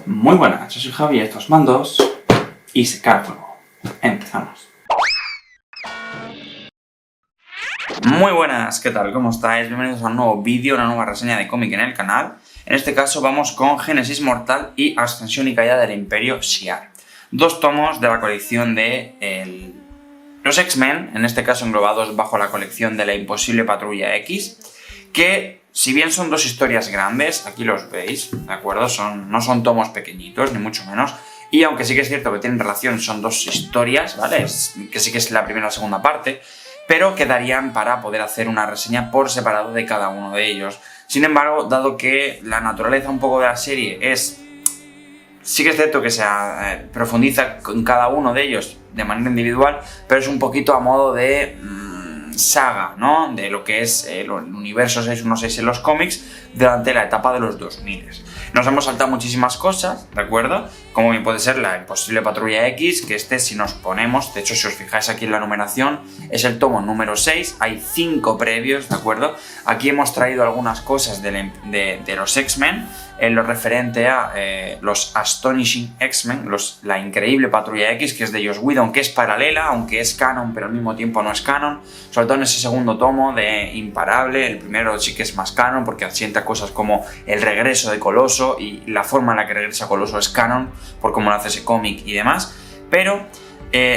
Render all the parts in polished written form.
Muy buenas, yo soy Javi, estos mandos y se cae el fuego. Empezamos. Muy buenas, ¿qué tal? ¿Cómo estáis? Bienvenidos a un nuevo vídeo, una nueva reseña de cómic en el canal. En este caso vamos con Génesis Mortal y Ascensión y Caída del Imperio Shi'ar. Dos tomos de la colección de los X-Men, en este caso englobados bajo la colección de la Imposible Patrulla X, que si bien son dos historias grandes, aquí los veis, ¿de acuerdo? No son tomos pequeñitos, ni mucho menos. Y aunque sí que es cierto que tienen relación, son dos historias, ¿vale? Que sí que es la primera y la segunda parte, pero quedarían para poder hacer una reseña por separado de cada uno de ellos. Sin embargo, dado que la naturaleza un poco de la serie es... Sí que es cierto que se profundiza en cada uno de ellos de manera individual, pero es un poquito a modo de saga, ¿no? De lo que es el universo 616 en los cómics durante la etapa de los 2000. Nos hemos saltado muchísimas cosas, ¿de acuerdo? Como bien puede ser la Imposible Patrulla X, que si nos ponemos, de hecho si os fijáis aquí en la numeración, es el tomo número 6, hay 5 previos, ¿de acuerdo? Aquí hemos traído algunas cosas de los X-Men, en lo referente a los Astonishing X-Men, la Increíble Patrulla X, que es de Joss Whedon, que es paralela, aunque es canon, pero al mismo tiempo no es canon, sobre todo en ese segundo tomo de Imparable. El primero sí que es más canon, porque asienta cosas como el regreso de Coloso, y la forma en la que regresa Coloso es canon, por cómo lo hace ese cómic y demás, pero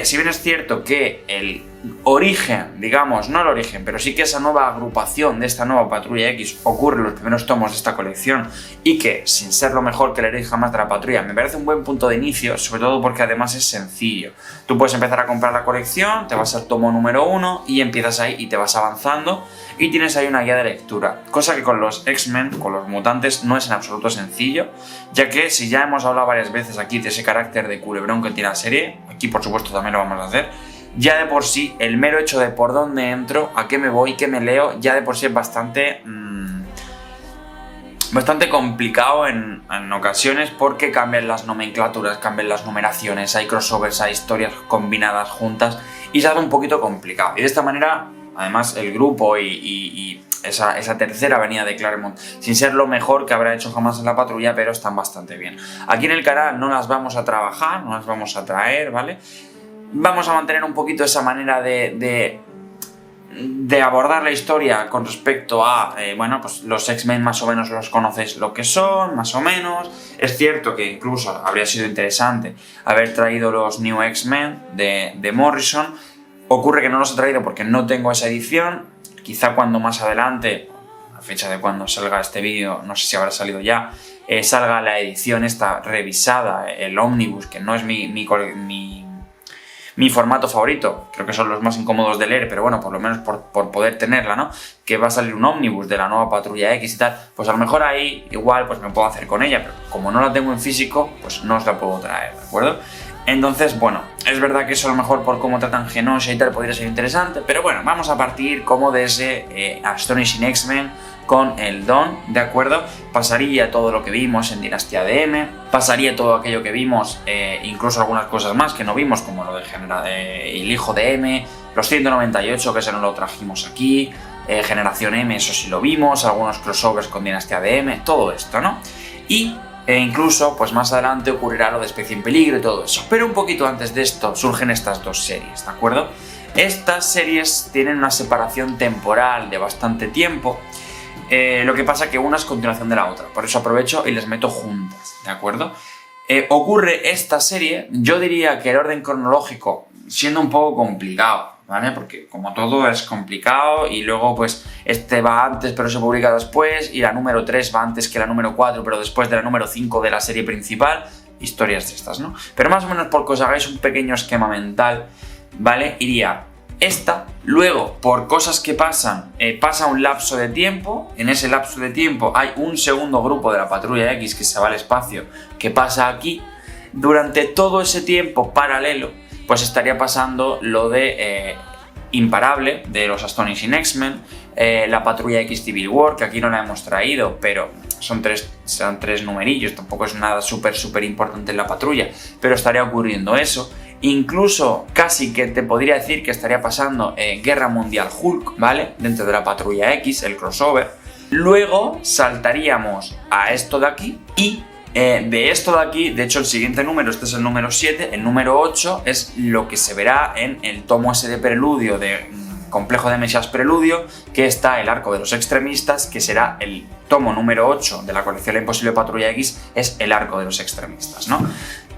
si bien es cierto que el origen, digamos, no el origen, pero sí que esa nueva agrupación de esta nueva Patrulla X ocurre en los primeros tomos de esta colección, y que, sin ser lo mejor que leeréis jamás de la patrulla, me parece un buen punto de inicio, sobre todo porque además es sencillo. Tú puedes empezar a comprar la colección, te vas al tomo número 1 y empiezas ahí y te vas avanzando, y tienes ahí una guía de lectura, cosa que con los X-Men, con los mutantes, no es en absoluto sencillo, ya que si ya hemos hablado varias veces aquí de ese carácter de culebrón que tiene la serie, aquí por supuesto también lo vamos a hacer, ya de por sí, el mero hecho de por dónde entro, a qué me voy, qué me leo, ya de por sí es bastante complicado en ocasiones, porque cambian las nomenclaturas, cambian las numeraciones, hay crossovers, hay historias combinadas juntas, y se hace un poquito complicado. Y de esta manera, además, el grupo y esa tercera avenida de Claremont, sin ser lo mejor que habrá hecho jamás en la patrulla, pero están bastante bien. Aquí en el canal no las vamos a trabajar, no las vamos a traer, ¿vale? Vamos a mantener un poquito esa manera de abordar la historia con respecto a, bueno, pues los X-Men más o menos los conocéis lo que son, más o menos. Es cierto que incluso habría sido interesante haber traído los New X-Men de Morrison. Ocurre que no los he traído porque no tengo esa edición. Quizá cuando más adelante, a fecha de cuando salga este vídeo, no sé si habrá salido ya, salga la edición esta revisada, el Omnibus, que no es mi formato favorito, creo que son los más incómodos de leer, pero bueno, por lo menos por poder tenerla, ¿no? Que va a salir un ómnibus de la nueva Patrulla X y tal, pues a lo mejor ahí igual pues me puedo hacer con ella, pero como no la tengo en físico, pues no os la puedo traer, ¿de acuerdo? Entonces, bueno, es verdad que eso a lo mejor por cómo tratan Genosha y tal podría ser interesante, pero bueno, vamos a partir como de ese Astonishing X-Men con el Dawn, ¿de acuerdo? Pasaría todo lo que vimos en Dinastía de M, pasaría todo aquello que vimos, incluso algunas cosas más que no vimos, como lo de el hijo de M, los 198, que ese no lo trajimos aquí, Generación M, eso sí lo vimos, algunos crossovers con Dinastía de M, todo esto, ¿no? Y incluso, pues más adelante ocurrirá lo de Especie en Peligro y todo eso. Pero un poquito antes de esto surgen estas dos series, ¿de acuerdo? Estas series tienen una separación temporal de bastante tiempo. Lo que pasa que una es continuación de la otra, por eso aprovecho y les meto juntas, ¿de acuerdo? Ocurre esta serie, yo diría que el orden cronológico siendo un poco complicado, ¿vale? Porque como todo es complicado, y luego pues este va antes pero se publica después, y la número 3 va antes que la número 4 pero después de la número 5 de la serie principal, historias de estas, ¿no? Pero más o menos por que os hagáis un pequeño esquema mental, ¿vale? Iría esta, luego por cosas que pasan, pasa un lapso de tiempo, en ese lapso de tiempo hay un segundo grupo de la Patrulla X que se va al espacio, que pasa aquí, durante todo ese tiempo paralelo, pues estaría pasando lo de Imparable, de los Astonishing X-Men, la Patrulla X Civil War, que aquí no la hemos traído, pero serán tres numerillos, tampoco es nada súper importante en la patrulla, pero estaría ocurriendo eso. Incluso casi que te podría decir que estaría pasando Guerra Mundial Hulk, ¿vale? Dentro de la Patrulla X, el crossover. Luego saltaríamos a esto de aquí y De esto de aquí, de hecho el siguiente número, este es el número 7, el número 8 es lo que se verá en el tomo ese de Preludio, de Complejo de Mesías Preludio, que está el arco de los extremistas, que será el tomo número 8 de la colección La Imposible Patrulla X, es el arco de los extremistas, ¿no?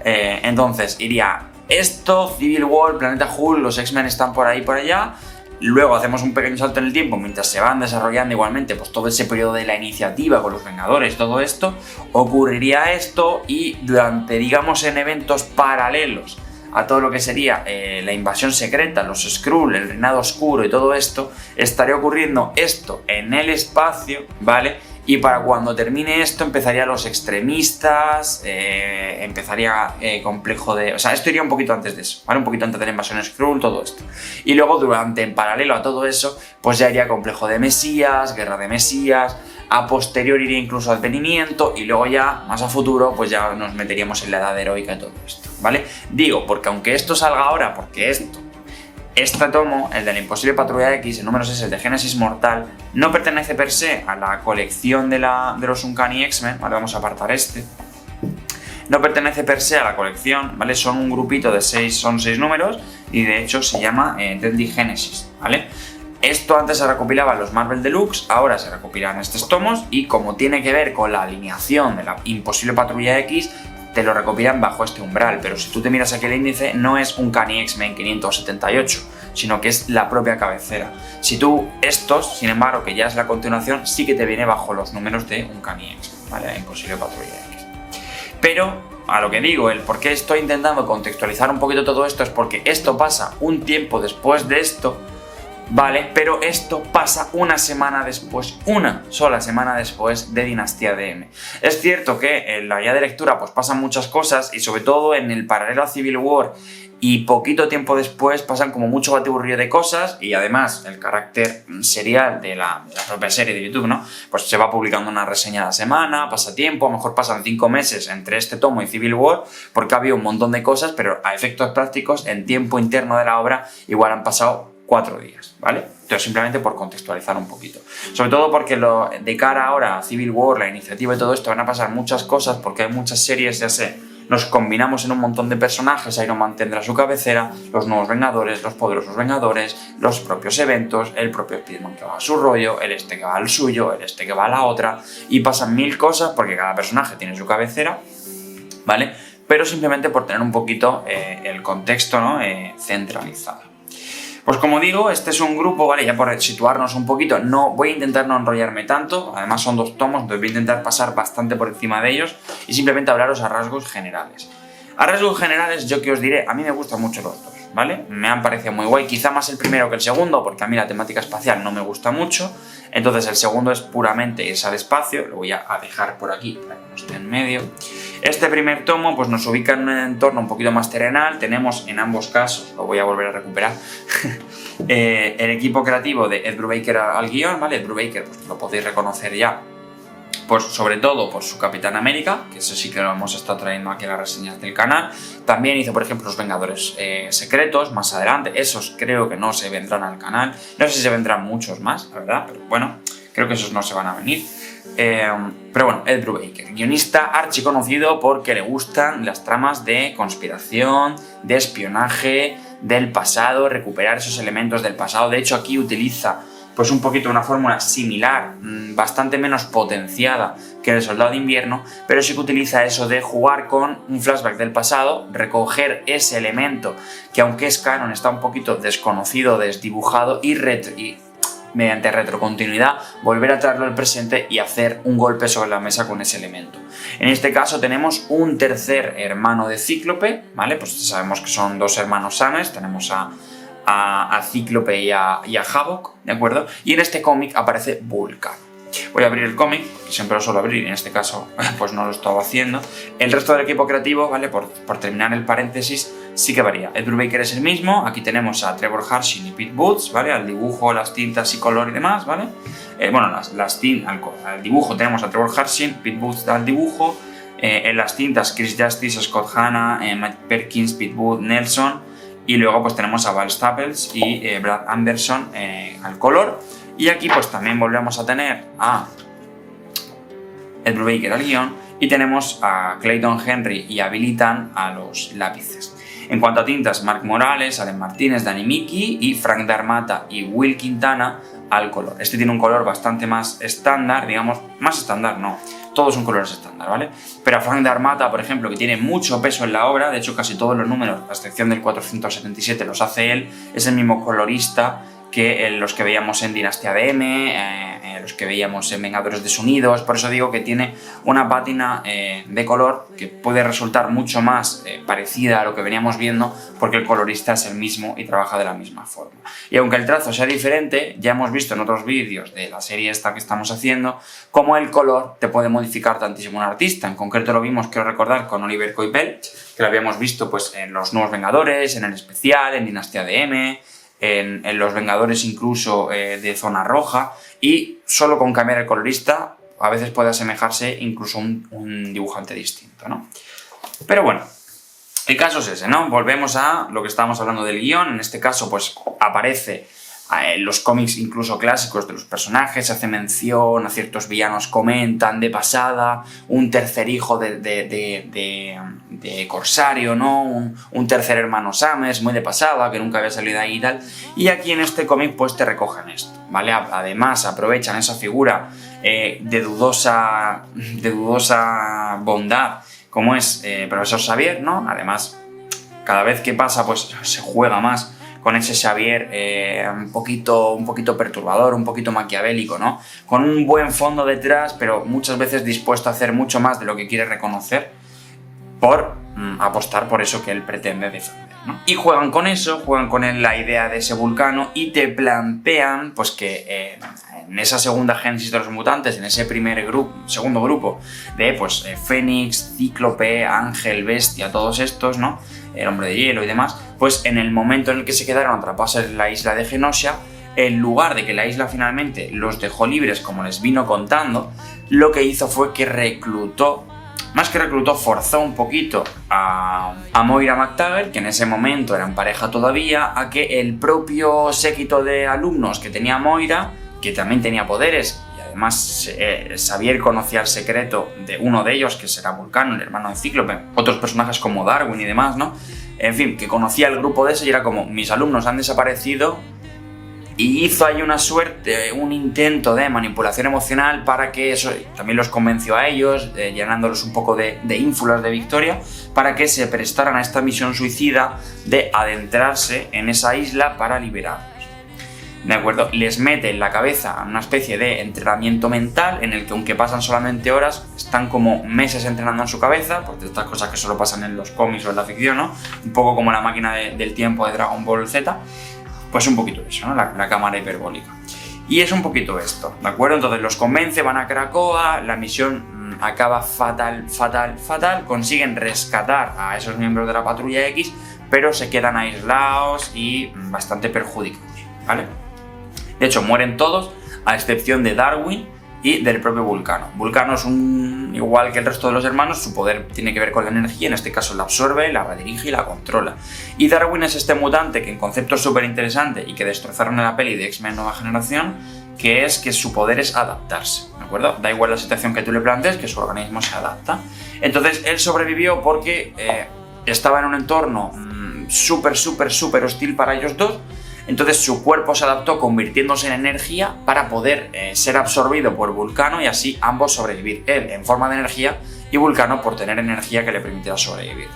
Entonces iría esto, Civil War, Planeta Hulk, los X-Men están por ahí y por allá. Luego hacemos un pequeño salto en el tiempo mientras se van desarrollando igualmente pues todo ese periodo de la iniciativa con los Vengadores, todo esto, ocurriría esto y durante, digamos, en eventos paralelos a todo lo que sería la invasión secreta, los Skrull, el reinado oscuro y todo esto, estaría ocurriendo esto en el espacio, ¿vale? Y para cuando termine esto empezaría los extremistas, empezaría complejo de... O sea, esto iría un poquito antes de eso, ¿vale? Un poquito antes de la invasión Skrull, todo esto. Y luego durante, en paralelo a todo eso, pues ya iría complejo de Mesías, guerra de Mesías, a posteriori iría incluso advenimiento y luego ya, más a futuro, pues ya nos meteríamos en la edad heroica y todo esto, ¿vale? Digo, porque aunque esto salga ahora, porque este tomo, el de la Imposible Patrulla X, el número 6, el de Génesis Mortal, no pertenece per se a la colección de los Uncanny X-Men, ¿vale? Vamos a apartar este. No pertenece per se a la colección, ¿vale? Son un grupito de 6 números y de hecho se llama Deadly Genesis, ¿vale? Esto antes se recopilaba en los Marvel Deluxe, ahora se recopilan estos tomos y como tiene que ver con la alineación de la Imposible Patrulla X, te lo recopilan bajo este umbral, pero si tú te miras aquí el índice, no es Uncanny X-Men 578, sino que es la propia cabecera. Si tú estos, sin embargo, que ya es la continuación, sí que te viene bajo los números de Uncanny X-Men, ¿vale? La Imposible Patrulla X. Pero, a lo que digo, el por qué estoy intentando contextualizar un poquito todo esto es porque esto pasa un tiempo después de esto, ¿vale? Pero esto pasa una semana después, una sola semana después de Dinastía de M. Es cierto que en la guía de lectura pues pasan muchas cosas y sobre todo en el paralelo a Civil War y poquito tiempo después pasan como mucho batiburrillo de cosas y además el carácter serial de la propia serie de YouTube, ¿no? Pues se va publicando una reseña a la semana, pasa tiempo, a lo mejor pasan 5 meses entre este tomo y Civil War porque ha habido un montón de cosas, pero a efectos prácticos en tiempo interno de la obra igual han pasado 4 días, ¿vale? Entonces simplemente por contextualizar un poquito. Sobre todo porque de cara ahora a Civil War, la iniciativa y todo esto van a pasar muchas cosas porque hay muchas series, ya sé, nos combinamos en un montón de personajes, Iron Man tendrá su cabecera, los nuevos Vengadores, los poderosos Vengadores, los propios eventos, el propio Spider-Man que va a su rollo, el este que va al suyo, el este que va a la otra, y pasan 1000 cosas porque cada personaje tiene su cabecera, ¿vale? Pero simplemente por tener un poquito el contexto, ¿no? Centralizado. Pues como digo, este es un grupo, ¿vale? Ya por situarnos un poquito, no voy a intentar no enrollarme tanto, además son 2 tomos, entonces voy a intentar pasar bastante por encima de ellos y simplemente hablaros a rasgos generales. A rasgos generales, yo que os diré, a mí me gustan mucho los dos, ¿vale? Me han parecido muy guay, quizá más el primero que el segundo, porque a mí la temática espacial no me gusta mucho, entonces el segundo es puramente irse al espacio, lo voy a dejar por aquí para que no esté en medio. Este primer tomo pues nos ubica en un entorno un poquito más terrenal, tenemos en ambos casos, lo voy a volver a recuperar, el equipo creativo de Ed Brubaker al guión, ¿vale? Ed Brubaker pues lo podéis reconocer ya, pues sobre todo por su Capitán América, que eso sí que lo hemos estado trayendo aquí en las reseñas del canal. También hizo, por ejemplo, los Vengadores Secretos más adelante, esos creo que no se vendrán al canal, no sé si se vendrán muchos más, la verdad, pero bueno, creo que esos no se van a venir. Pero bueno, Ed Brubaker, guionista archiconocido porque le gustan las tramas de conspiración, de espionaje, del pasado, recuperar esos elementos del pasado. De hecho, aquí utiliza pues un poquito una fórmula similar, bastante menos potenciada que el Soldado de Invierno, pero sí que utiliza eso de jugar con un flashback del pasado, recoger ese elemento que aunque es canon está un poquito desconocido, desdibujado y mediante retrocontinuidad volver a traerlo al presente y hacer un golpe sobre la mesa con ese elemento. En este caso tenemos un tercer hermano de Cíclope, ¿vale? Pues sabemos que son 2 hermanos sanes, tenemos a Cíclope y a Havok, ¿de acuerdo? Y en este cómic aparece Vulcan. Voy a abrir el cómic, que siempre lo suelo abrir, y en este caso pues no lo estaba haciendo. El resto del equipo creativo, ¿vale? Por terminar el paréntesis, sí que varía. Ed Brubaker es el mismo, aquí tenemos a Trevor Harshin y Pete Boots, ¿vale? Al dibujo, las tintas y color y demás, ¿vale? Al dibujo tenemos a Trevor Harshin, Pete Boots al dibujo, en las tintas Chris Justice, Scott Hanna, Mike Perkins, Pete Boots, Nelson, y luego pues tenemos a Val Staples y Brad Anderson al color. Y aquí pues también volvemos a tener a Ed Brubaker al guión Y tenemos a Clayton Henry y a Billy Tan a los lápices. En cuanto a tintas, Marc Morales, Allen Martínez, Danny Miki y Frank Darmata y Will Quintana al color. Este tiene un color bastante más estándar, digamos, más estándar no, todos son colores estándar, ¿vale? Pero a Frank Darmata, por ejemplo, que tiene mucho peso en la obra, de hecho casi todos los números, a excepción del 477, los hace él, es el mismo colorista que los que veíamos en Dinastía de M, los que veíamos en Vengadores Desunidos. Por eso digo que tiene una pátina de color que puede resultar mucho más parecida a lo que veníamos viendo, porque el colorista es el mismo y trabaja de la misma forma. Y aunque el trazo sea diferente, ya hemos visto en otros vídeos de la serie esta que estamos haciendo cómo el color te puede modificar tantísimo un artista. En concreto lo vimos, quiero recordar, con Oliver Coipel, que lo habíamos visto pues en Los Nuevos Vengadores, en el especial, en Dinastía de M, en Los Vengadores incluso de Zona Roja, y solo con cambiar el colorista a veces puede asemejarse incluso a un dibujante distinto, ¿no? Pero bueno, el caso es ese, ¿no? Volvemos a lo que estábamos hablando del guión. En este caso pues aparece los cómics incluso clásicos de los personajes, se hace mención a ciertos villanos, comentan de pasada, un tercer hijo de Corsario, ¿no? Un tercer hermano Summers, muy de pasada, que nunca había salido ahí y tal. Y aquí en este cómic pues te recogen esto, ¿vale? Además aprovechan esa figura de dudosa bondad como es Profesor Xavier, ¿no? Además, cada vez que pasa pues se juega más con ese Xavier un poquito perturbador, un poquito maquiavélico, ¿no? Con un buen fondo detrás, pero muchas veces dispuesto a hacer mucho más de lo que quiere reconocer por apostar por eso que él pretende defender, ¿no? Y juegan con eso, juegan con la idea de ese Vulcano y te plantean pues que en esa segunda génesis de los mutantes, en ese segundo grupo de pues Fénix, Cíclope, Ángel, Bestia, todos estos, ¿no? El Hombre de Hielo y demás, pues en el momento en el que se quedaron atrapados en la isla de Genosha, en lugar de que la isla finalmente los dejó libres como les vino contando, lo que hizo fue que forzó un poquito a Moira McTaggart, que en ese momento eran pareja todavía, a que el propio séquito de alumnos que tenía Moira, que también tenía poderes, y además Xavier conocía el secreto de uno de ellos, que será Vulcano, el hermano de Cíclope, otros personajes como Darwin y demás, ¿no? En fin, que conocía el grupo de ese y era como, mis alumnos han desaparecido, y hizo ahí un intento de manipulación emocional para que eso también los convenció a ellos, llenándolos un poco de ínfulas de victoria, para que se prestaran a esta misión suicida de adentrarse en esa isla para liberarlos. ¿De acuerdo? Les mete en la cabeza una especie de entrenamiento mental en el que, aunque pasan solamente horas, están como meses entrenando en su cabeza, pues de estas cosas que solo pasan en los cómics o en la ficción, ¿no? Un poco como la máquina del tiempo de Dragon Ball Z. Pues un poquito eso, ¿no? La cámara hiperbólica. Y es un poquito esto, ¿de acuerdo? Entonces los convence, van a Krakoa, la misión acaba fatal, consiguen rescatar a esos miembros de la Patrulla X, pero se quedan aislados y bastante perjudicados, ¿vale? De hecho, mueren todos, a excepción de Darwin y del propio Vulcano. Vulcano es igual que el resto de los hermanos, su poder tiene que ver con la energía, en este caso la absorbe, la redirige y la controla. Y Darwin es este mutante que en concepto es súper interesante y que destrozaron en la peli de X-Men Nueva Generación, que es que su poder es adaptarse, ¿de acuerdo? Da igual la situación que tú le plantees, que su organismo se adapta. Entonces él sobrevivió porque estaba en un entorno súper hostil para ellos dos. Entonces su cuerpo se adaptó convirtiéndose en energía para poder ser absorbido por Vulcano y así ambos sobrevivir. Él en forma de energía y Vulcano por tener energía que le permitiera sobrevivir.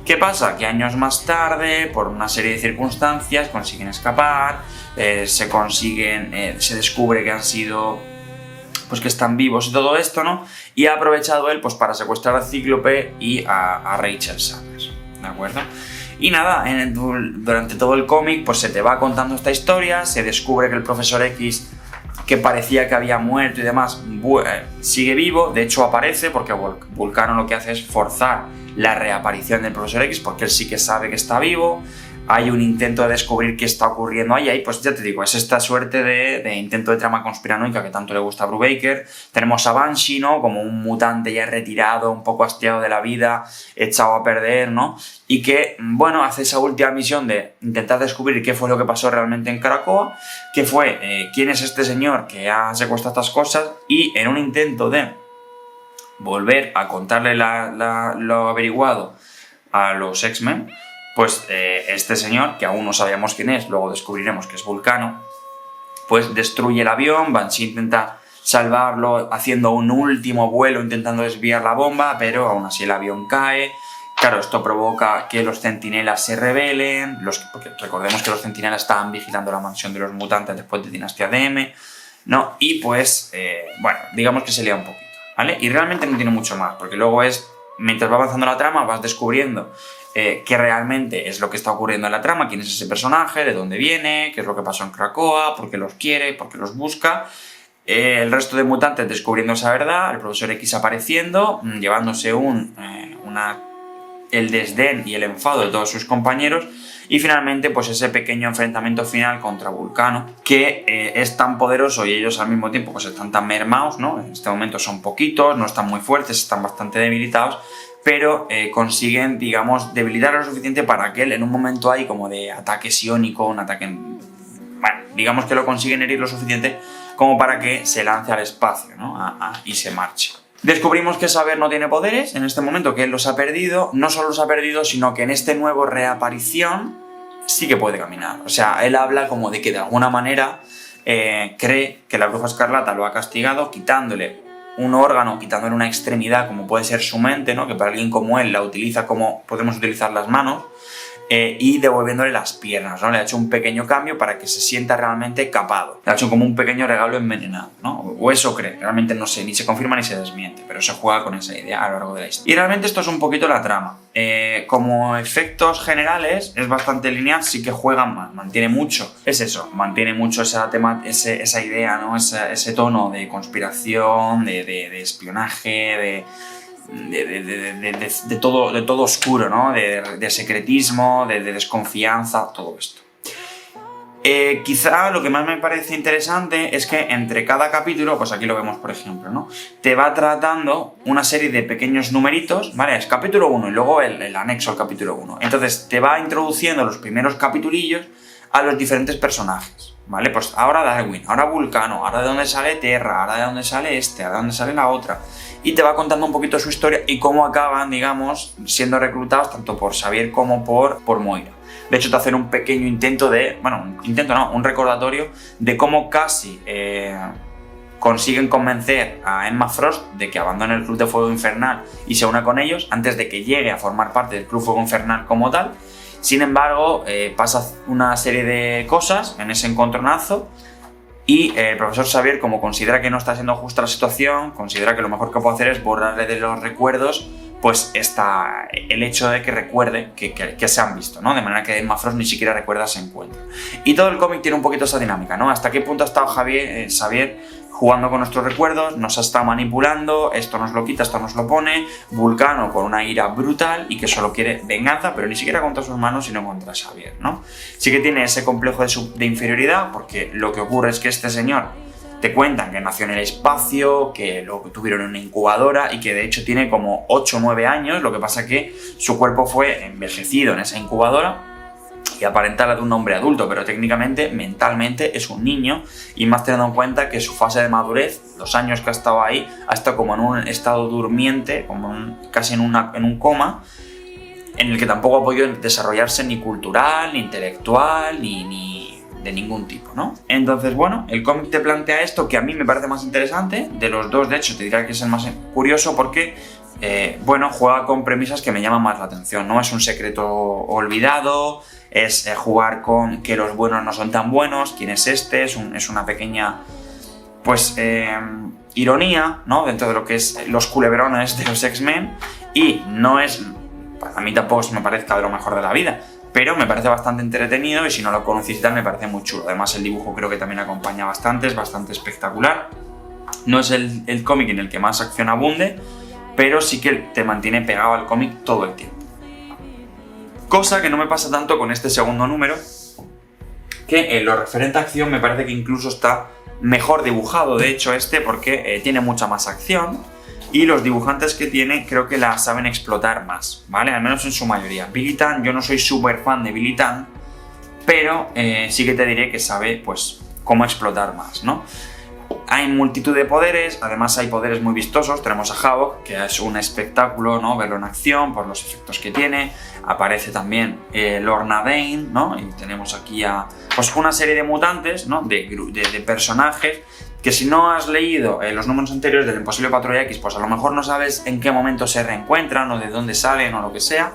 ¿Qué pasa? Que años más tarde, por una serie de circunstancias, consiguen escapar, se descubre que han sido, pues que están vivos y todo esto, ¿no? Y ha aprovechado él pues para secuestrar a Cíclope y a Rachel Summers, ¿de acuerdo? Y nada, durante todo el cómic pues se te va contando esta historia, se descubre que el Profesor X, que parecía que había muerto y demás, sigue vivo, de hecho aparece porque Vulcano lo que hace es forzar la reaparición del Profesor X porque él sí que sabe que está vivo. Hay un intento de descubrir qué está ocurriendo ahí, pues ya te digo, es esta suerte de intento de trama conspiranoica que tanto le gusta a Brubaker. Tenemos a Banshee, ¿no? Como un mutante ya retirado, un poco hastiado de la vida, echado a perder, ¿no? Y que, bueno, hace esa última misión de intentar descubrir qué fue lo que pasó realmente en Krakoa, qué fue, quién es este señor que ha secuestrado estas cosas, y en un intento de volver a contarle lo averiguado a los X-Men, pues este señor, que aún no sabíamos quién es, luego descubriremos que es Vulcano, pues destruye el avión. Banshee intenta salvarlo haciendo un último vuelo intentando desviar la bomba, pero aún así el avión cae. Claro, esto provoca que los centinelas se rebelen, porque recordemos que los centinelas estaban vigilando la mansión de los mutantes después de Dinastía DM, ¿no? Y pues, bueno, digamos que se lía un poquito, ¿vale? Y realmente no tiene mucho más, porque luego mientras va avanzando la trama, vas descubriendo qué realmente es lo que está ocurriendo en la trama, quién es ese personaje, de dónde viene, qué es lo que pasó en Krakoa, por qué los quiere, por qué los busca. El resto de mutantes descubriendo esa verdad, el Profesor X apareciendo, llevándose el desdén y el enfado de todos sus compañeros, y finalmente pues ese pequeño enfrentamiento final contra Vulcano, que es tan poderoso y ellos al mismo tiempo pues están tan mermados, ¿no? En este momento son poquitos, no están muy fuertes, están bastante debilitados, pero consiguen, digamos, debilitar lo suficiente para que él en un momento ahí como de ataque psiónico, un ataque, bueno, digamos que lo consiguen herir lo suficiente como para que se lance al espacio, ¿no? Y se marche. Descubrimos que Xavier no tiene poderes en este momento, que él los ha perdido. No solo los ha perdido, sino que en este nuevo reaparición sí que puede caminar. O sea, él habla como de que de alguna manera cree que la Bruja Escarlata lo ha castigado quitándole un órgano, quitándole una extremidad como puede ser su mente, ¿no? Que para alguien como él la utiliza como podemos utilizar las manos, y devolviéndole las piernas, ¿no? Le ha hecho un pequeño cambio para que se sienta realmente capado. Le ha hecho como un pequeño regalo envenenado, ¿no? O eso cree, realmente no sé, ni se confirma ni se desmiente, pero se juega con esa idea a lo largo de la historia. Y realmente esto es un poquito la trama. Como efectos generales es bastante lineal, sí que juega más, mantiene mucho, es eso, mantiene mucho esa idea, ¿no? Ese tono de conspiración, de espionaje, de todo oscuro, ¿no? De secretismo, de desconfianza, todo esto. Quizá lo que más me parece interesante es que entre cada capítulo, pues aquí lo vemos por ejemplo, ¿no? Te va tratando una serie de pequeños numeritos, ¿vale? Es capítulo 1 y luego el anexo al capítulo 1. Entonces te va introduciendo los primeros capitulillos a los diferentes personajes, ¿vale? Pues ahora Darwin, ahora Vulcano, ahora de dónde sale Terra, ahora de dónde sale ahora de dónde sale la otra. Y te va contando un poquito su historia y cómo acaban, digamos, siendo reclutados tanto por Xavier como por Moira. De hecho, te hacen un pequeño intento un recordatorio de cómo casi consiguen convencer a Emma Frost de que abandone el Club de Fuego Infernal y se una con ellos antes de que llegue a formar parte del Club Fuego Infernal como tal. Sin embargo, pasa una serie de cosas en ese encontronazo y el profesor Xavier, como considera que no está siendo justa la situación, considera que lo mejor que puede hacer es borrarle de los recuerdos pues el hecho de que recuerde que se han visto, ¿no? De manera que Emma Frost ni siquiera recuerda ese encuentro. Y todo el cómic tiene un poquito esa dinámica, ¿no? Hasta qué punto ha estado Xavier jugando con nuestros recuerdos, nos ha estado manipulando, esto nos lo quita, esto nos lo pone, Vulcano con una ira brutal y que solo quiere venganza, pero ni siquiera contra sus manos, sino contra Xavier, ¿no? Sí que tiene ese complejo de inferioridad, porque lo que ocurre es que este señor te cuentan que nació en el espacio, que lo tuvieron en una incubadora y que de hecho tiene como 8 o 9 años, lo que pasa que su cuerpo fue envejecido en esa incubadora y aparenta la de un hombre adulto, pero técnicamente, mentalmente, es un niño, y más teniendo en cuenta que su fase de madurez, los años que ha estado ahí, ha estado como en un estado durmiente, casi en un coma, en el que tampoco ha podido desarrollarse ni cultural, ni intelectual, ni de ningún tipo, ¿no? Entonces, bueno, el cómic te plantea esto, que a mí me parece más interesante, de los dos, de hecho, te diría que es el más curioso porque, bueno, juega con premisas que me llaman más la atención, ¿no? Es un secreto olvidado, es jugar con que los buenos no son tan buenos, quién es este, es una pequeña, pues, ironía, ¿no? Dentro de lo que es los culebrones de los X-Men, y no es, a mí tampoco me parezca de lo mejor de la vida, pero me parece bastante entretenido y si no lo conocéis tal me parece muy chulo. Además el dibujo creo que también acompaña bastante, es bastante espectacular. No es el cómic en el que más acción abunde, pero sí que te mantiene pegado al cómic todo el tiempo. Cosa que no me pasa tanto con este segundo número, que en lo referente a acción me parece que incluso está mejor dibujado, de hecho porque tiene mucha más acción. Y los dibujantes que tiene creo que la saben explotar más, ¿vale? Al menos en su mayoría. Billy Tan, yo no soy súper fan de Billy Tan, pero sí que te diré que sabe, pues, cómo explotar más, ¿no? Hay multitud de poderes, además hay poderes muy vistosos. Tenemos a Havok, que es un espectáculo, ¿no?, verlo en acción por los efectos que tiene. Aparece también Lorna Dane, ¿no? Y tenemos aquí pues una serie de mutantes, ¿no?, de personajes que si no has leído los números anteriores del Imposible Patrulla X, pues a lo mejor no sabes en qué momento se reencuentran o de dónde salen o lo que sea,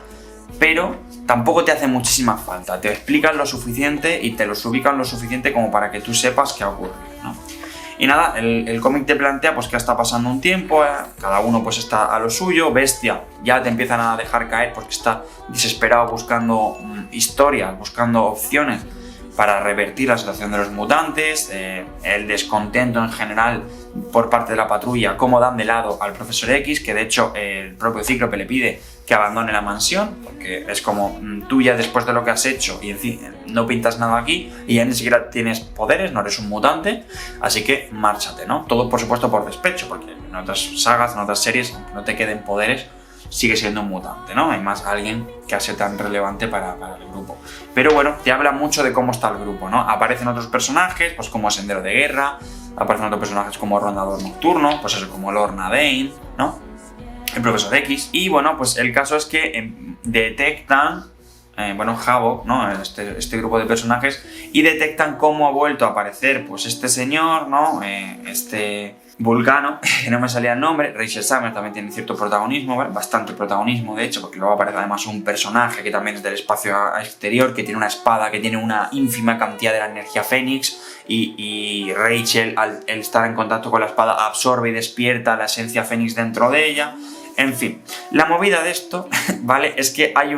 pero tampoco te hace muchísima falta. Te explican lo suficiente y te los ubican lo suficiente como para que tú sepas qué ha ocurrido, ¿no? Y nada, el cómic te plantea pues que está pasando un tiempo, cada uno pues está a lo suyo. Bestia ya te empiezan a dejar caer porque está desesperado buscando historias, buscando opciones para revertir la situación de los mutantes, el descontento en general por parte de la patrulla, cómo dan de lado al Profesor X, que de hecho el propio Cíclope le pide que abandone la mansión, porque es como tú ya después de lo que has hecho y en fin, no pintas nada aquí y ya ni siquiera tienes poderes, no eres un mutante, así que márchate, ¿no? Todo por supuesto por despecho, porque en otras sagas, en otras series, aunque no te queden poderes, sigue siendo un mutante, ¿no? Hay más alguien que hace tan relevante para el grupo. Pero bueno, te habla mucho de cómo está el grupo, ¿no? Aparecen otros personajes, pues como Sendero de Guerra, aparecen otros personajes como Rondador Nocturno, pues eso, como Lorna Dane, ¿no? El Profesor X. Y bueno, pues el caso es que detectan, Havok, ¿no? Este grupo de personajes, y detectan cómo ha vuelto a aparecer, pues este señor, ¿no? Este Vulcano, que no me salía el nombre. Rachel Summers también tiene cierto protagonismo, ¿vale? Bastante protagonismo, de hecho, porque luego aparece además un personaje que también es del espacio exterior, que tiene una espada, que tiene una ínfima cantidad de la energía Fénix, y Rachel, al estar en contacto con la espada, absorbe y despierta la esencia Fénix dentro de ella. En fin, la movida de esto, ¿vale?, es que hay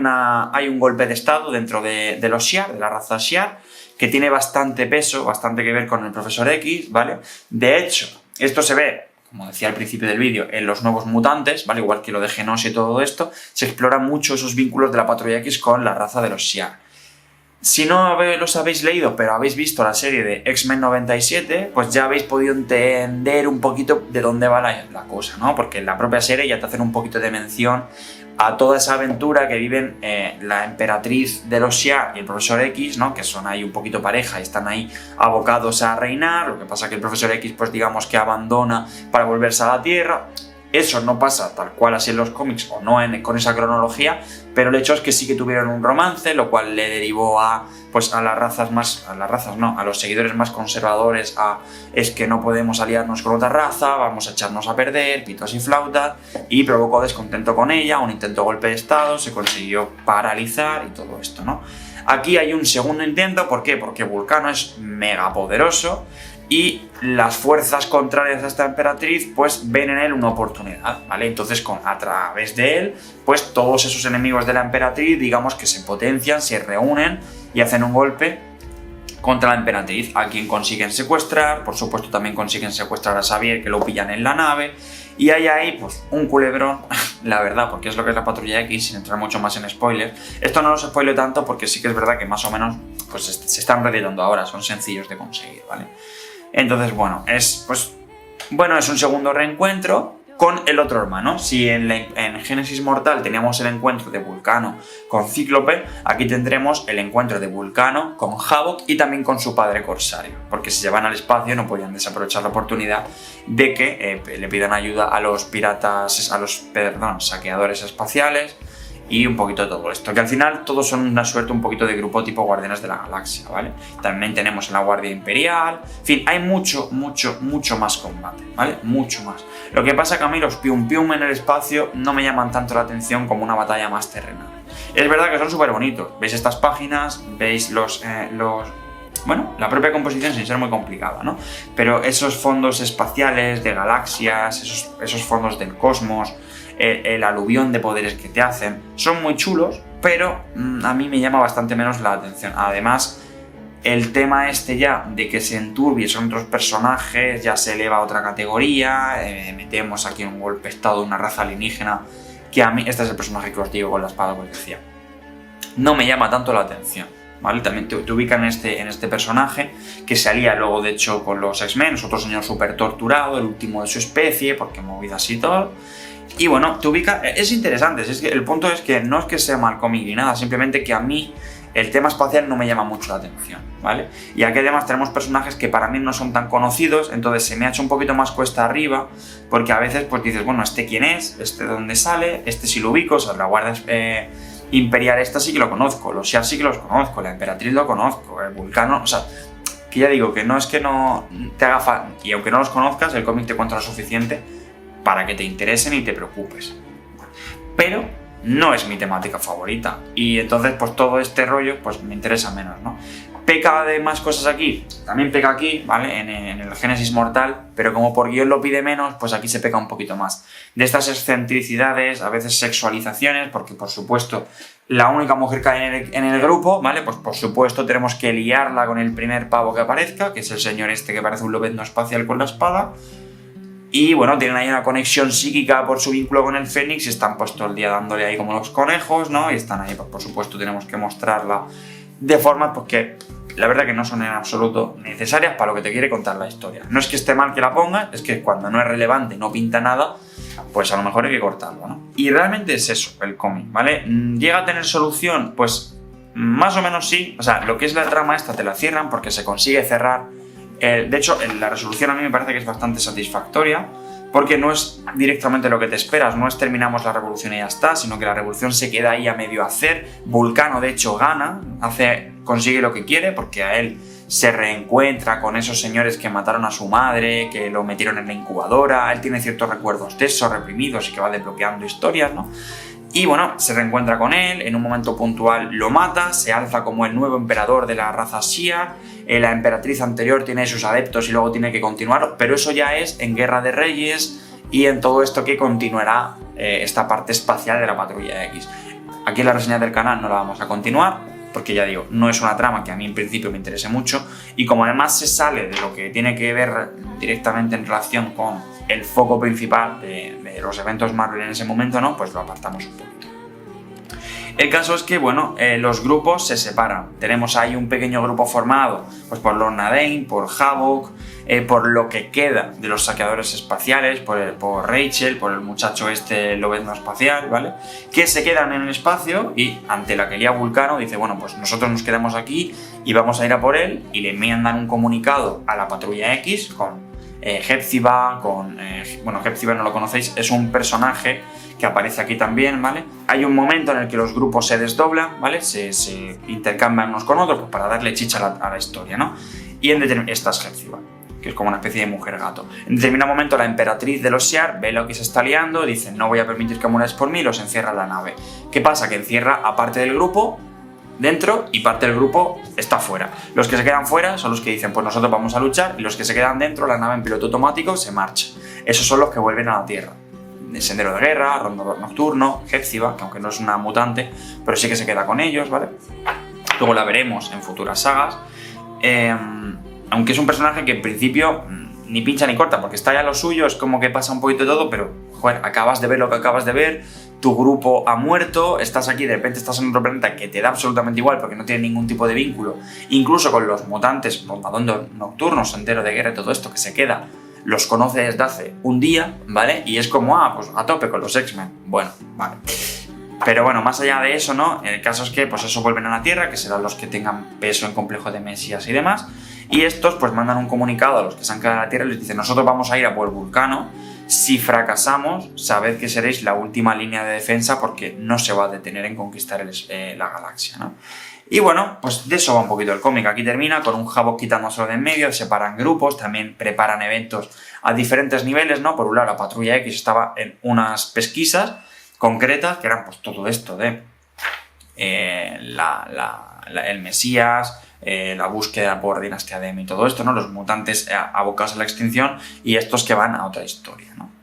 un golpe de estado dentro de los Shi'ar, de la raza Shi'ar, que tiene bastante peso, bastante que ver con el Profesor X, ¿vale? De hecho, esto se ve, como decía al principio del vídeo, en los nuevos mutantes, ¿vale? Igual que lo de Genos y todo esto, se exploran mucho esos vínculos de la Patrulla X con la raza de los Shi'ar. Si no los habéis leído, pero habéis visto la serie de X-Men 97, pues ya habéis podido entender un poquito de dónde va la cosa, ¿no? Porque en la propia serie ya te hacen un poquito de mención a toda esa aventura que viven la emperatriz de los Shi'ar y el Profesor X, ¿no? Que son ahí un poquito pareja y están ahí abocados a reinar. Lo que pasa que el Profesor X, pues digamos que abandona para volverse a la Tierra. Eso no pasa tal cual así en los cómics o no con esa cronología, pero el hecho es que sí que tuvieron un romance, lo cual le derivó a los seguidores más conservadores es que no podemos aliarnos con otra raza, vamos a echarnos a perder, pitos y flautas, y provocó descontento con ella, un intento de golpe de estado, se consiguió paralizar y todo esto, ¿no? Aquí hay un segundo intento, ¿por qué? Porque Vulcano es mega poderoso y las fuerzas contrarias a esta emperatriz pues ven en él una oportunidad, ¿vale? Entonces a través de él pues todos esos enemigos de la emperatriz digamos que se potencian, se reúnen y hacen un golpe contra la emperatriz, a quien consiguen secuestrar. Por supuesto también consiguen secuestrar a Xavier, que lo pillan en la nave, y hay ahí pues un culebrón, la verdad, porque es lo que es la Patrulla X, sin entrar mucho más en spoilers. Esto no los spoileo tanto porque sí que es verdad que más o menos pues se están reeditando ahora, son sencillos de conseguir, ¿vale? Entonces, bueno, es un segundo reencuentro con el otro hermano. Si en Génesis Mortal teníamos el encuentro de Vulcano con Cíclope, aquí tendremos el encuentro de Vulcano con Havok y también con su padre Corsario, porque si se van al espacio no podían desaprovechar la oportunidad de que le pidan ayuda a los saqueadores espaciales y un poquito de todo esto, que al final todos son una suerte un poquito de grupo tipo Guardianes de la Galaxia, ¿vale? También tenemos la Guardia Imperial, en fin, hay mucho más combate, ¿vale? Mucho más. Lo que pasa que a mí los pium pium en el espacio no me llaman tanto la atención como una batalla más terrenal. Es verdad que son súper bonitos, veis estas páginas, veis la propia composición sin ser muy complicada, ¿no? Pero esos fondos espaciales de galaxias, esos fondos del cosmos, el aluvión de poderes que te hacen, son muy chulos, pero a mí me llama bastante menos la atención. Además, el tema ya de que se enturbie son otros personajes, ya se eleva a otra categoría, metemos aquí un golpe de estado de una raza alienígena, que a mí, este es el personaje que os digo con la espada, pues decía, no me llama tanto la atención, ¿vale? También te ubican en este personaje, que se alía luego de hecho con los X-Men, es otro señor súper torturado, el último de su especie, porque movidas y todo. Y bueno, te ubica, es interesante, es que el punto es que no es que sea mal cómic ni nada, simplemente que a mí el tema espacial no me llama mucho la atención, ¿vale? Y aquí además tenemos personajes que para mí no son tan conocidos, entonces se me ha hecho un poquito más cuesta arriba, porque a veces pues dices, bueno, ¿este quién es? ¿Este de dónde sale? ¿Este sí lo ubico? O sea, la Guardia Imperial esta sí que lo conozco, los Shi'ar sí que los conozco, la Emperatriz lo conozco, el Vulcano, o sea, que ya digo, que no es que no te haga falta, y aunque no los conozcas, el cómic te cuenta lo suficiente para que te interesen y te preocupes. Pero no es mi temática favorita, y entonces pues todo este rollo pues me interesa menos, ¿no? ¿Peca de más cosas aquí? También peca aquí, ¿vale? En el Génesis Mortal, pero como por guión lo pide menos, pues aquí se peca un poquito más. De estas excentricidades, a veces sexualizaciones, porque por supuesto la única mujer que hay en el grupo, ¿vale? Pues por supuesto tenemos que liarla con el primer pavo que aparezca, que es el señor este que parece un lobezno espacial con la espada. Y bueno, tienen ahí una conexión psíquica por su vínculo con el Fénix y están pues todo el día dándole ahí como los conejos, ¿no? Y están ahí, pues por supuesto tenemos que mostrarla de formas pues que la verdad que no son en absoluto necesarias para lo que te quiere contar la historia. No es que esté mal que la pongas, es que cuando no es relevante, no pinta nada, pues a lo mejor hay que cortarlo, ¿no? Y realmente es eso, el cómic, ¿vale? ¿Llega a tener solución? Pues más o menos sí. O sea, lo que es la trama esta te la cierran porque se consigue cerrar. De hecho, la resolución a mí me parece que es bastante satisfactoria, porque no es directamente lo que te esperas, no es terminamos la revolución y ya está, sino que la revolución se queda ahí a medio hacer. Vulcano de hecho gana, consigue lo que quiere, porque a él se reencuentra con esos señores que mataron a su madre, que lo metieron en la incubadora, él tiene ciertos recuerdos de esos reprimidos y que va desbloqueando historias, ¿no? Y bueno, se reencuentra con él, en un momento puntual lo mata, se alza como el nuevo emperador de la raza Shi'ar, la emperatriz anterior tiene sus adeptos y luego tiene que continuar, pero eso ya es en Guerra de Reyes y en todo esto que continuará esta parte espacial de la Patrulla X. Aquí en la reseña del canal no la vamos a continuar, porque ya digo, no es una trama que a mí en principio me interese mucho, y como además se sale de lo que tiene que ver directamente en relación con el foco principal de los eventos Marvel en ese momento, ¿no? Pues lo apartamos un poquito. El caso es que, bueno, los grupos se separan. Tenemos ahí un pequeño grupo formado pues por Lorna Dane, por Havok, por lo que queda de los saqueadores espaciales, por Rachel, por el muchacho este lobezno espacial, ¿vale? Que se quedan en el espacio y ante la que lía Vulcano dice, bueno, pues nosotros nos quedamos aquí y vamos a ir a por él, y le mandan un comunicado a la Patrulla X con Hepzibah, bueno, Hepzibah no lo conocéis, es un personaje que aparece aquí también, ¿vale? Hay un momento en el que los grupos se desdoblan, ¿vale? Se intercambian unos con otros pues, para darle chicha a la historia, ¿no? Y esta es Hepzibah, que es como una especie de mujer gato. En determinado momento la emperatriz de los Shi'ar ve lo que se está liando, dice no voy a permitir que muráis por mí, y los encierra en la nave. ¿Qué pasa? Que encierra a parte del grupo dentro y parte del grupo está fuera. Los que se quedan fuera son los que dicen pues nosotros vamos a luchar, y los que se quedan dentro, la nave en piloto automático se marcha. Esos son los que vuelven a la Tierra. El Sendero de Guerra, Rondador Nocturno, Hepzibah, que aunque no es una mutante, pero sí que se queda con ellos, ¿vale? Luego la veremos en futuras sagas. Aunque es un personaje que en principio ni pincha ni corta, porque está ya lo suyo, es como que pasa un poquito de todo, pero, joder, acabas de ver lo que acabas de ver, tu grupo ha muerto, estás aquí, de repente estás en otro planeta que te da absolutamente igual porque no tiene ningún tipo de vínculo, incluso con los mutantes, Rondador Nocturno, Sendero de Guerra y todo esto que se queda, los conoce desde hace un día, ¿vale? Y es como, pues a tope con los X-Men. Bueno, vale. Pero bueno, más allá de eso, ¿no? El caso es que, pues eso, vuelven a la Tierra, que serán los que tengan peso en Complejo de Mesías y demás. Y estos, pues mandan un comunicado a los que se han quedado en la Tierra y les dicen, nosotros vamos a ir a por Vulcano. Si fracasamos, sabed que seréis la última línea de defensa porque no se va a detener en conquistar la galaxia, ¿no? Y bueno, pues de eso va un poquito el cómic. Aquí termina con un Havok quitándoselo de en medio, separan grupos, también preparan eventos a diferentes niveles, ¿no? Por un lado, la Patrulla X estaba en unas pesquisas concretas, que eran pues todo esto de el Mesías, la búsqueda por Dinastía de M y todo esto, ¿no? Los mutantes abocados a la extinción y estos que van a otra historia, ¿no?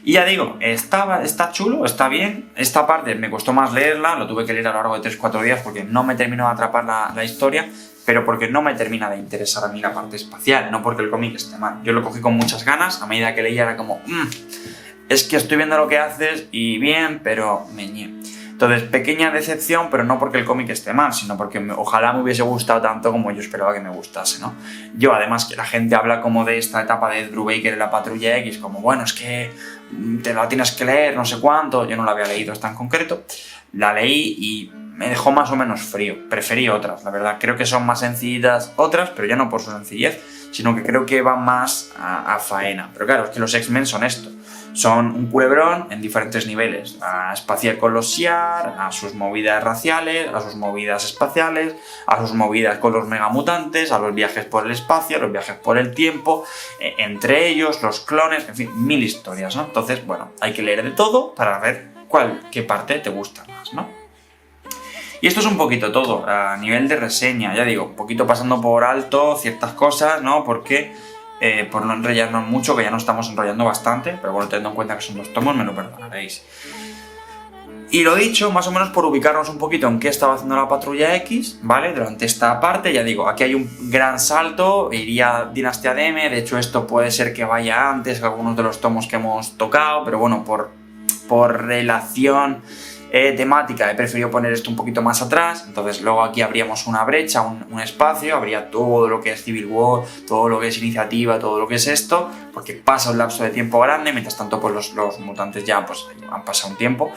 Y ya digo, está chulo, está bien. Esta parte me costó más leerla, lo tuve que leer a lo largo de 3-4 días porque no me terminó de atrapar la historia, pero porque no me termina de interesar a mí la parte espacial, no porque el cómic esté mal. Yo lo cogí con muchas ganas, a medida que leía era como, es que estoy viendo lo que haces y bien, pero meñe. Entonces, pequeña decepción, pero no porque el cómic esté mal, sino porque ojalá me hubiese gustado tanto como yo esperaba que me gustase, ¿no? Yo, además, que la gente habla como de esta etapa de Ed Brubaker en la Patrulla X, como, bueno, es que te la tienes que leer, no sé cuánto, yo no la había leído esta en concreto, la leí y me dejó más o menos frío, preferí otras, la verdad, creo que son más sencillitas otras, pero ya no por su sencillez, sino que creo que van más a faena, pero claro, es que los X-Men son esto, son un culebrón en diferentes niveles, a espacial con los Shi'ar, a sus movidas raciales, a sus movidas espaciales, a sus movidas con los megamutantes, a los viajes por el espacio, a los viajes por el tiempo, entre ellos, los clones, en fin, mil historias, ¿no? Entonces, bueno, hay que leer de todo para ver qué parte te gusta más, ¿no? Y esto es un poquito todo, a nivel de reseña, ya digo, un poquito pasando por alto ciertas cosas, ¿no? Porque por no enrollarnos mucho, que ya nos estamos enrollando bastante, pero bueno, teniendo en cuenta que son 2 tomos, me lo perdonaréis. Y lo dicho, más o menos por ubicarnos un poquito en qué estaba haciendo la Patrulla X, ¿vale? Durante esta parte, ya digo, aquí hay un gran salto, iría Dinastía de M, de hecho esto puede ser que vaya antes que algunos de los tomos que hemos tocado, pero bueno, por relación temática he preferido poner esto un poquito más atrás, entonces luego aquí habríamos una brecha, un espacio, habría todo lo que es Civil War, todo lo que es iniciativa, todo lo que es esto, porque pasa un lapso de tiempo grande, mientras tanto pues los mutantes ya pues han pasado un tiempo,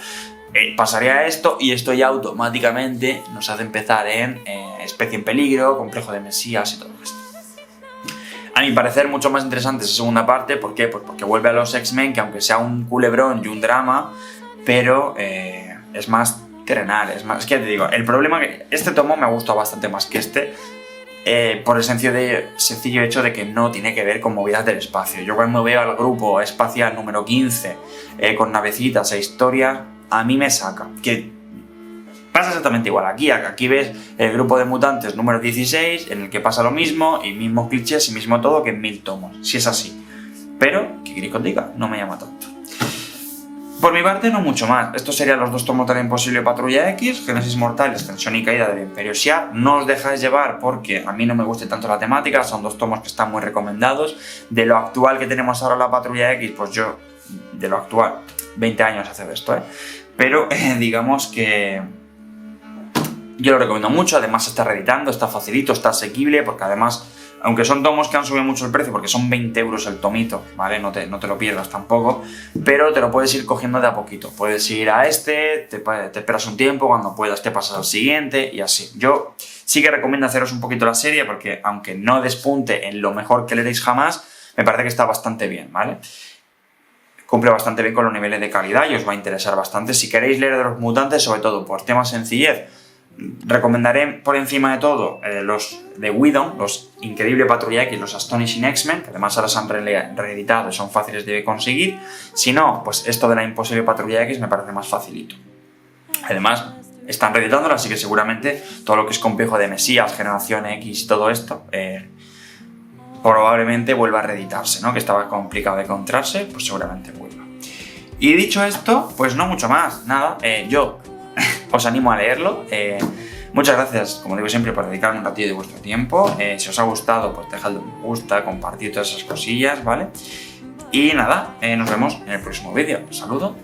pasaría esto y esto ya automáticamente nos hace empezar en Especie en Peligro, Complejo de Mesías y todo esto. A mi parecer mucho más interesante esa segunda parte, ¿por qué? Pues porque vuelve a los X-Men, que aunque sea un culebrón y un drama, pero es más terrenal, es que ya te digo, el problema es que este tomo me ha gustado bastante más que este, por el sencillo hecho de que no tiene que ver con movidas del espacio. Yo cuando veo al grupo espacial número 15 con navecitas e historias, a mí me saca, que pasa exactamente igual, aquí ves el grupo de mutantes número 16, en el que pasa lo mismo, y mismos clichés y mismo todo que en 1000 tomos, si es así. Pero, ¿qué queréis que os diga? No me llama tanto. Por mi parte, no mucho más. Estos serían los 2 tomos de la imposible Patrulla X, Génesis Mortal, Extensión y Caída del Imperio Shi'ar. No os dejáis llevar porque a mí no me guste tanto la temática, son 2 tomos que están muy recomendados. De lo actual que tenemos ahora la Patrulla X, pues yo, de lo actual, 20 años hace de esto, pero digamos que yo lo recomiendo mucho, además se está reeditando, está facilito, está asequible, porque además, aunque son tomos que han subido mucho el precio, porque son 20 euros el tomito, ¿vale? No te lo pierdas tampoco, pero te lo puedes ir cogiendo de a poquito. Puedes ir a te esperas un tiempo, cuando puedas te pasas al siguiente y así. Yo sí que recomiendo haceros un poquito la serie, porque aunque no despunte en lo mejor que leeréis jamás, me parece que está bastante bien, ¿vale? Cumple bastante bien con los niveles de calidad y os va a interesar bastante. Si queréis leer de los mutantes, sobre todo por tema sencillez, recomendaré por encima de todo los de Whedon, los Increíble Patrulla X, los Astonishing X-Men, que además ahora se han reeditado y son fáciles de conseguir. Si no, pues esto de la Imposible Patrulla X me parece más facilito. Además, están reeditándolo, así que seguramente todo lo que es Complejo de Mesías, Generación X y todo esto probablemente vuelva a reeditarse, ¿no? Que estaba complicado de encontrarse, pues seguramente vuelva. Y dicho esto, pues no mucho más, nada, yo os animo a leerlo. Muchas gracias, como digo siempre, por dedicarme un ratillo de vuestro tiempo. Si os ha gustado, pues dejadle un me gusta, compartid todas esas cosillas, ¿vale? Y nada, nos vemos en el próximo vídeo. Un saludo.